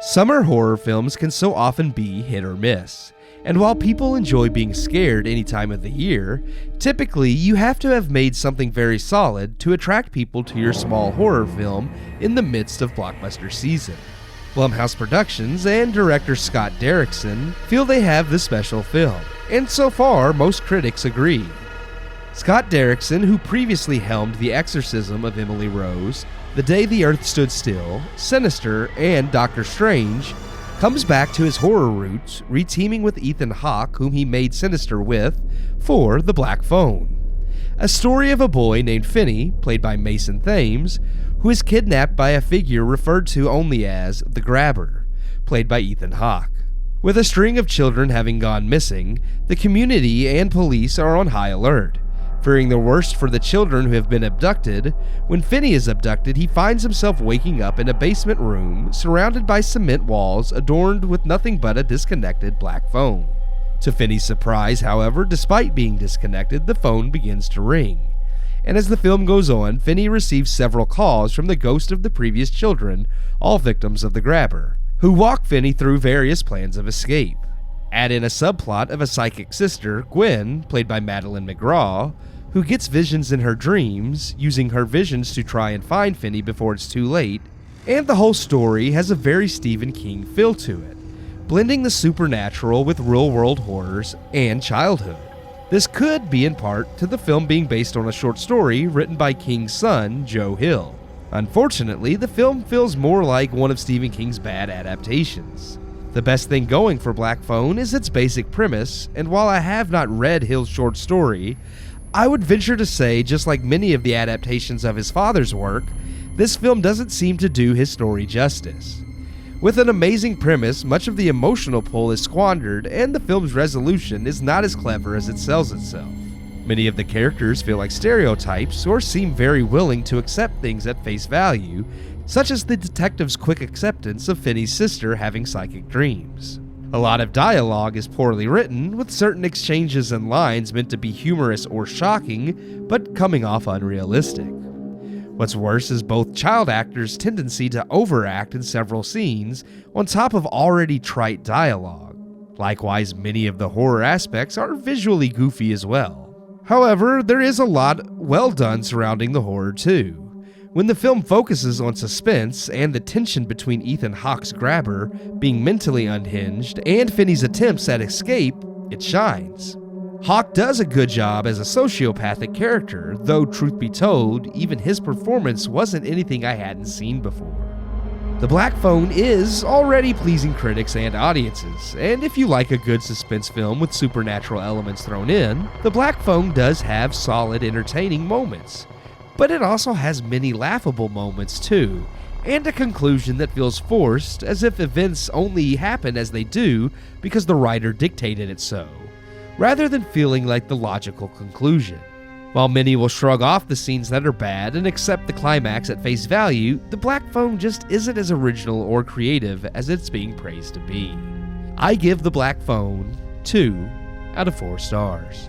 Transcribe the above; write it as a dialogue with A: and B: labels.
A: Summer horror films can so often be hit or miss, and while people enjoy being scared any time of the year, typically you have to have made something very solid to attract people to your small horror film in the midst of blockbuster season. Blumhouse Productions and director Scott Derrickson feel they have this special film, and so far most critics agree. Scott Derrickson, who previously helmed The Exorcism of Emily Rose, The Day the Earth Stood Still, Sinister, and Doctor Strange, comes back to his horror roots, reteaming with Ethan Hawke, whom he made Sinister with, for The Black Phone. A story of a boy named Finney, played by Mason Thames, who is kidnapped by a figure referred to only as the Grabber, played by Ethan Hawke. With a string of children having gone missing, the community and police are on high alert. Fearing the worst for the children who have been abducted, when Finney is abducted, he finds himself waking up in a basement room surrounded by cement walls adorned with nothing but a disconnected black phone. To Finney's surprise, however, despite being disconnected, the phone begins to ring. And as the film goes on, Finney receives several calls from the ghost of the previous children, all victims of the Grabber, who walk Finney through various plans of escape. Add in a subplot of a psychic sister, Gwen, played by Madeline McGraw, who gets visions in her dreams, using her visions to try and find Finney before it's too late, and the whole story has a very Stephen King feel to it, blending the supernatural with real-world horrors and childhood. This could be in part to the film being based on a short story written by King's son, Joe Hill. Unfortunately, the film feels more like one of Stephen King's bad adaptations. The best thing going for Black Phone is its basic premise, and while I have not read Hill's short story, I would venture to say, just like many of the adaptations of his father's work, this film doesn't seem to do his story justice. With an amazing premise, much of the emotional pull is squandered, and the film's resolution is not as clever as it sells itself. Many of the characters feel like stereotypes or seem very willing to accept things at face value, such as the detective's quick acceptance of Finney's sister having psychic dreams. A lot of dialogue is poorly written, with certain exchanges and lines meant to be humorous or shocking, but coming off unrealistic. What's worse is both child actors' tendency to overact in several scenes, on top of already trite dialogue. Likewise, many of the horror aspects are visually goofy as well. However, there is a lot well done surrounding the horror too. When the film focuses on suspense and the tension between Ethan Hawke's Grabber being mentally unhinged and Finney's attempts at escape, it shines. Hawke does a good job as a sociopathic character, though truth be told, even his performance wasn't anything I hadn't seen before. The Black Phone is already pleasing critics and audiences, and if you like a good suspense film with supernatural elements thrown in, The Black Phone does have solid, entertaining moments. But it also has many laughable moments too, and a conclusion that feels forced, as if events only happen as they do because the writer dictated it so, rather than feeling like the logical conclusion. While many will shrug off the scenes that are bad and accept the climax at face value, The Black Phone just isn't as original or creative as it's being praised to be. I give The Black Phone 2 out of 4 stars.